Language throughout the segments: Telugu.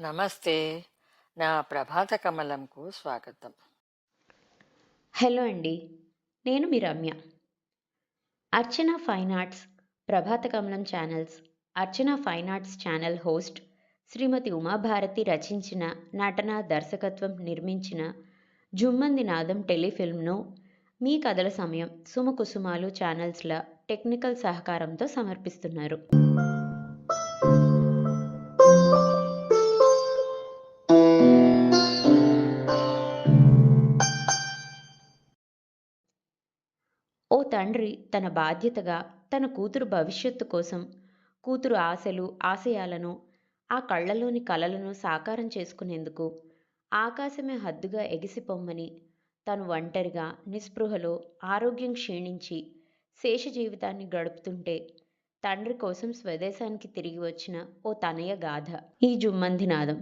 నమస్తే. నా ప్రభాత కమలంకు స్వాగతం. హలో అండి, నేను మీ రమ్య. అర్చన ఫైన్ ఆర్ట్స్, ప్రభాత కమలం ఛానల్స్, అర్చన ఫైన్ ఆర్ట్స్ ఛానల్ హోస్ట్ శ్రీమతి ఉమాభారతి రచించిన, నటన, దర్శకత్వం, నిర్మించిన జుమ్మంది నాదం టెలిఫిల్మ్ను మీ కథల సమయం సుమకుసుమాలు ఛానల్స్ల టెక్నికల్ సహకారంతో సమర్పిస్తున్నారు. ఓ తండ్రి తన బాధ్యతగా తన కూతురు భవిష్యత్తు కోసం, కూతురు ఆశలు, ఆశయాలను, ఆ కళ్ళలోని కలలను సాకారం చేసుకునేందుకు ఆకాశమే హద్దుగా ఎగిసిపొమ్మని, తను ఒంటరిగా, నిస్పృహలో, ఆరోగ్యం క్షీణించి శేష జీవితాన్ని గడుపుతుంటే తండ్రి కోసం స్వదేశానికి తిరిగి వచ్చిన ఓ తనయ గాథ ఈ జుమ్మంది నాదం.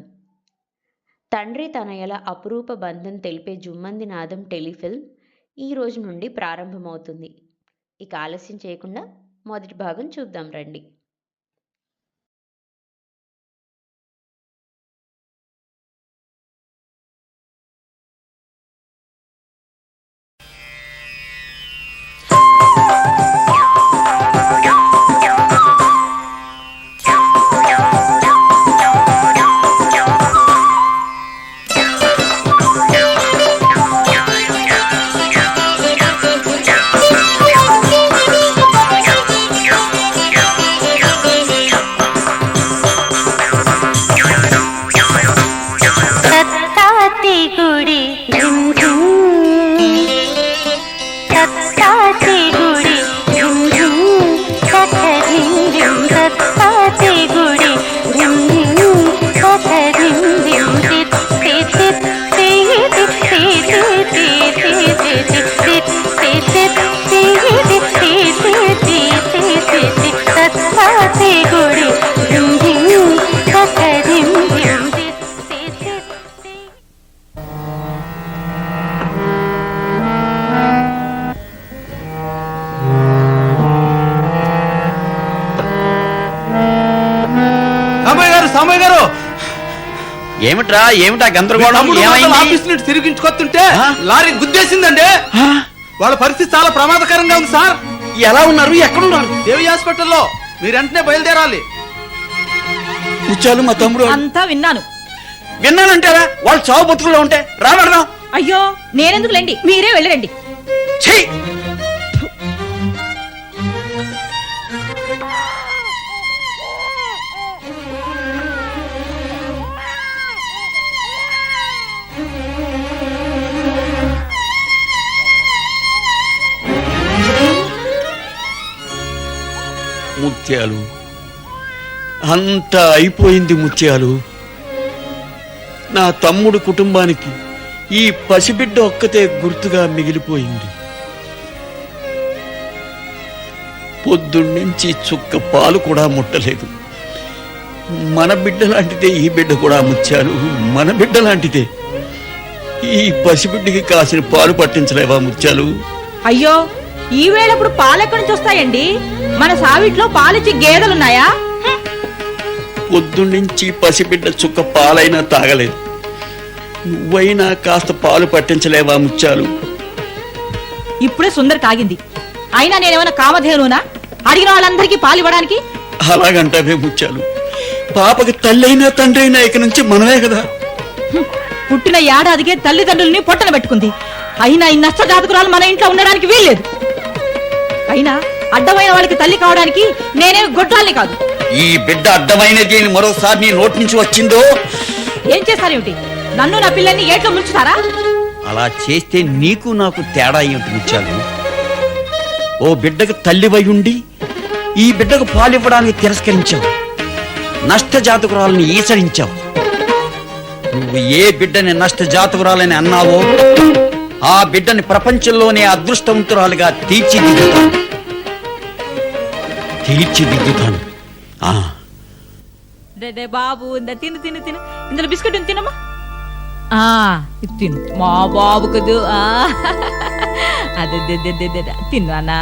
తండ్రి తనయల అపురూప బంధం తెలిపే జుమ్మంది నాదం టెలిఫిల్మ్ ఈ రోజు నుండి ప్రారంభమవుతుంది. ఇక ఆలస్యం చేయకుండా మొదటి భాగం చూద్దాం రండి. ఏమిటా గందరగోళం? ఆఫీస్ నుండి తిరిగించుకొస్తుంటే లారీ గుద్దేసిందండి. వాళ్ళ పరిస్థితి చాలా ప్రమాదకరంగా ఉంది సార్. ఎలా ఉన్నారు? ఎక్కడున్నారు? దేవి హాస్పిటల్లో. మీరు వెంటనే బయలుదేరాలి. ముచ్చాలు మా తమ్ముడు అంతా విన్నానంటారా? వాళ్ళు చావు బతుకుల్లో ఉంటే రావడం. అయ్యో నేనెందుకు లేండి, మీరే వెళ్ళరండి. ముత్యాలు, అంతా అయిపోయింది ముత్యాలు. నా తమ్ముడు కుటుంబానికి ఈ పసిబిడ్డ ఒక్కతే గుర్తుగా మిగిలిపోయింది. పొద్దున్నుంచి చుక్క పాలు కూడా ముట్టలేదు. మన బిడ్డ లాంటిదే ఈ బిడ్డ కూడా ముత్యాలు, మన బిడ్డ లాంటిదే. ఈ పసిబిడ్డకి కాసిన పాలు పట్టించలేవా ముత్యాలు? అయ్యో ఈ వేళప్పుడు పాలెక్కడి నుంచి వస్తాయండి? మన సావిట్లో పాలిచ్చి గేదెలున్నాయా? పొద్దున్నుంచి పసిబిడ్డ చుక్క పాలైనా తాగలేదు. నువ్వైనా కాస్త పాలు పట్టించలేవా ముత్యాలు? ఇప్పుడే సుందర్ తాగింది. అయినా నేనేమైనా కామధేనునా అడిగిన వాళ్ళందరికీ పాలు ఇవ్వడానికి? అలాగంటావే ముత్యాలు. పాపకి తల్లైనా తండ్రి అయినా ఇక నుంచి మనమే కదా. పుట్టిన ఏడాదికే తల్లిదండ్రుల్ని పొట్టన పెట్టుకుంది. అయినా ఈ నష్ట జాతకురాలు మన ఇంట్లో ఉండడానికి వీల్లేదు. అయినా అడ్డమైన వాళ్ళకి తల్లి కావడానికి నేనేమి గొడ్రాల్ని కాదు. ఈ బిడ్డ అడ్డమైనది అని మరోసారి నీ నోటి నుంచి వచ్చిందో ఏం చేస్తారేమిటి? నన్ను నా పిల్లల్ని ఏట్లో ముంచుతారా? అలా చేస్తే నీకు నాకు తేడా ఏమిటి ముత్యాలు? ఓ బిడ్డకు తల్లివై ఉండి ఈ బిడ్డకు పాలివ్వడానికి తిరస్కరించావు. నష్ట జాతకురాలని ఈసరించావు. నువ్వు ఏ బిడ్డని నష్ట జాతకురాలని అన్నావో ఆ బిడ్డని ప్రపంచంలోనే అదృష్టవంతురాలుగా తీర్చిదిద్దుతాను. బాబు తిను తిను తిను, ఇందులో బిస్కెట్ తినమ్మా. తిను మా బాబు కదూ. అదే తిన్నానా?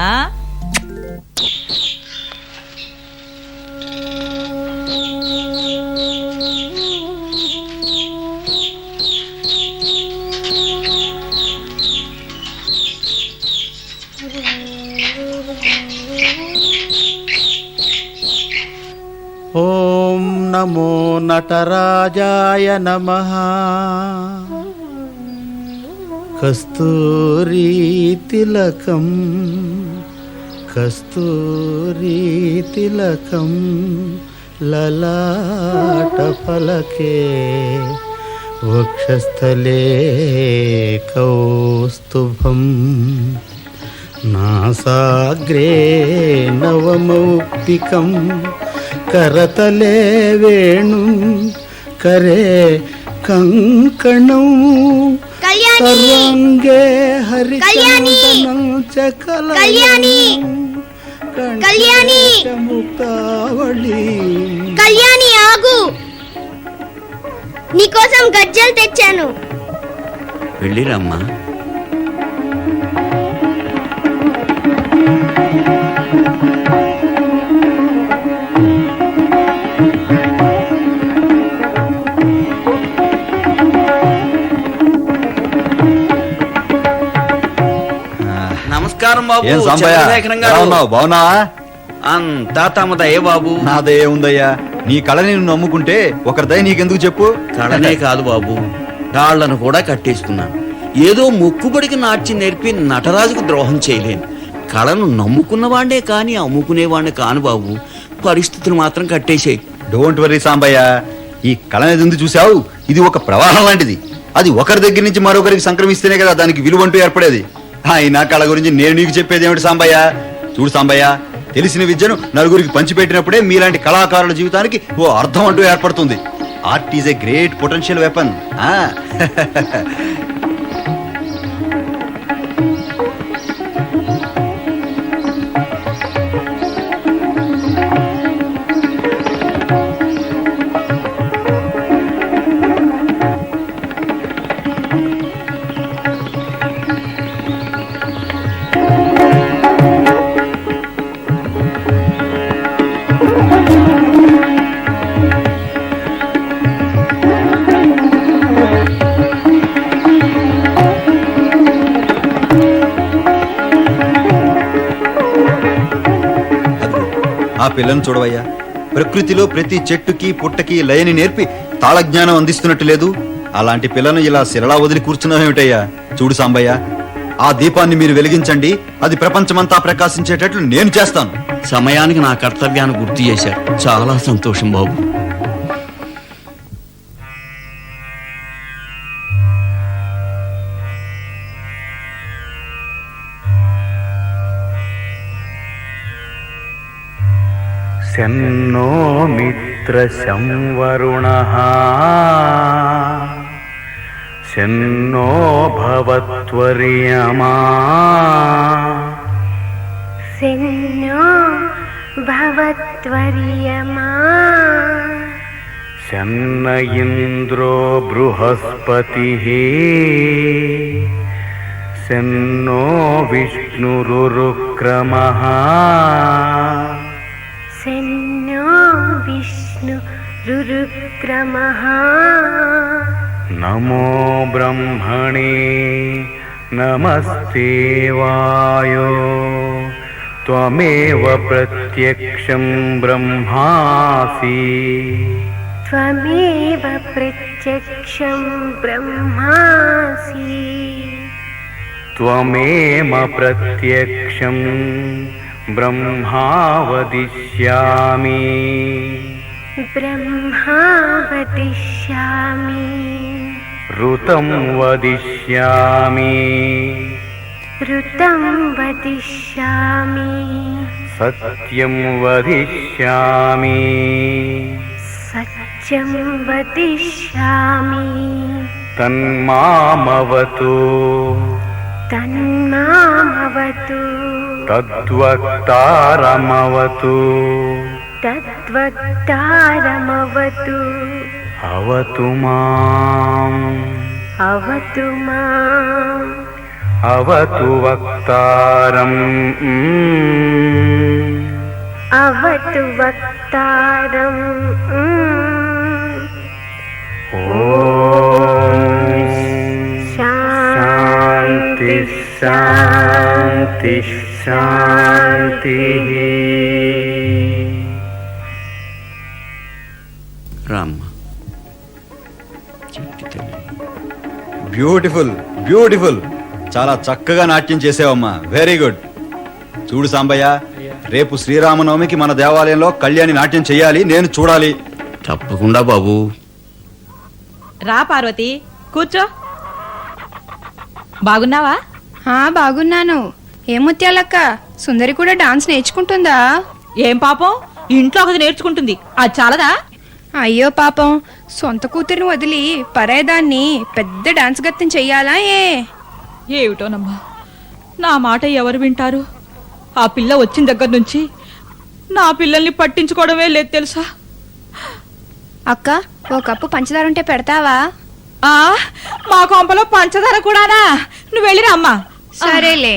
ఓం నమో నటరాజాయ నమః. కస్తూరీ తిలకం కస్తూరీ తిలకం లలాట ఫలకే వక్షస్థలే కౌస్తుభం నాసాగ్రే నవమౌక్తికం కరతలే వేణు కరే కంకణం సర్వాంగే హరిచందనం చకలయాని ముక్తావళి. కళ్యాణి ఆగు, నీకోసం గజ్జలు తెచ్చాను. వెళ్ళిరమ్మా. నమస్కారం బాబు. ఏం సాంబయ్య, చంద్రశేఖరం గారు. ఎలా ఉన్నావు? బావున్నావా? అంతా తమ దయ బాబు. నా దయ ఉందయ్యా. నీ కళని నువ్వు నమ్ముకుంటే ఒకరి దయ నీకెందుకు చెప్పు. కళనే కాదు బాబు, రాళ్లను కూడా కట్టేసుకున్నాను. ఏదో మొక్కుబడికి నాట్యం నేర్పి నటరాజుకు ద్రోహం చేయలేను. కళను నమ్ముకున్నవాడే కాని అమ్ముకునేవాడిని కాను బాబు. పరిస్థితులు మాత్రం కట్టేసాయి. డోంట్ వరీ సాంబయ్య, ఈ కళని ఎందుకు చూసావు? ఇది ఒక ప్రవాహం లాంటిది. అది ఒకరి దగ్గర నుంచి మరొకరికి సంక్రమిస్తేనే కదా దానికి విలువంటూ ఏర్పడేది. అయినా కళ గురించి నేను నీకు చెప్పేది ఏమిటి సాంబయ్య? చూడు సాంబయ్య, తెలిసిన విద్యను నలుగురికి పంచిపెట్టినప్పుడే మీలాంటి కళాకారుల జీవితానికి ఓ అర్థం అంటూ ఏర్పడుతుంది. Art is a great potential weapon. ఆ పిల్లను చూడవయ్యా. ప్రకృతిలో ప్రతి చెట్టుకి పుట్టకి లయని నేర్పి తాళజ్ఞానం అందిస్తున్నట్టు లేదు. అలాంటి పిల్లను ఇలా శిలలా వదిలి కూర్చున్నావేమిటయ్యా? చూడు సాంబయ్య, ఆ దీపాన్ని మీరు వెలిగించండి. అది ప్రపంచమంతా ప్రకాశించేటట్లు నేను చేస్తాను. సమయానికి నా కర్తవ్యాన్ని గుర్తు చేశారు. చాలా సంతోషం బాబు. శన్నో మిత్రశం వరుణః శన్నో భవత్వర్యమా శన్నో భవత్వర్యమా శన్న ఇంద్రో బృహస్పతిః శన్నో విష్ణురురుక్రమః శన్నో విష్ణు రురుక్రమః నమో బ్రహ్మణే నమస్తే వాయో త్వమేవ ప్రత్యక్షం బ్రహ్మాసి త్వమేవ ప్రత్యక్షం బ్రహ్మాసి త్వమేవ ప్రత్యక్షం బ్రహ్మా వదిష్యామి బ్రహ్మా వదిష్యామి ఋతం వదిష్యామి ఋతం వదిష్యామి సత్యం వదిష్యామి సత్యం వదిష్యామి తన్మామవతు తన్మామవతు తద్వక్తారమవతు తద్వక్తారమవతు అవతు మాం అవతు మాం అవతు వక్తారం అవతు వక్తారం ఓం శాంతి శాంతి శాంతి. రామ్మ చిట్టి తల్లి. బ్యూటిఫుల్ బ్యూటిఫుల్, చాలా చక్కగా నాట్యం చేసావమ్మా, వెరీ గుడ్. చూడు సాంబయ్య, రేపు శ్రీరామనవమికి మన దేవాలయంలో కళ్యాణి నాట్యం చెయ్యాలి, నేను చూడాలి. తప్పకుండా బాబు. రా పార్వతి, కూర్చో. బాగున్నావా? బాగున్నాను. ఏం ముత్యాలక్క, సుందరి కూడా డాన్స్ నేర్చుకుంటుందా? ఏం పాపం, ఇంట్లో ఒకటి నేర్చుకుంటుంది, అది చాలదా? అయ్యో పాపం, సొంత కూతురిని వదిలి పరాయదాన్ని పెద్ద డాన్స్ గత్తం చెయ్యాలా? ఏమిటోనమ్మా, నా మాట ఎవరు వింటారు? ఆ పిల్ల వచ్చిన దగ్గర నుంచి నా పిల్లల్ని పట్టించుకోవడమే లేదు తెలుసా. అక్క, ఓ కప్పు పంచదార ఉంటే పెడతావా? మా కొంపలో పంచదార కూడానా? నువ్వు వెళ్ళిరా అమ్మా. సరేలే.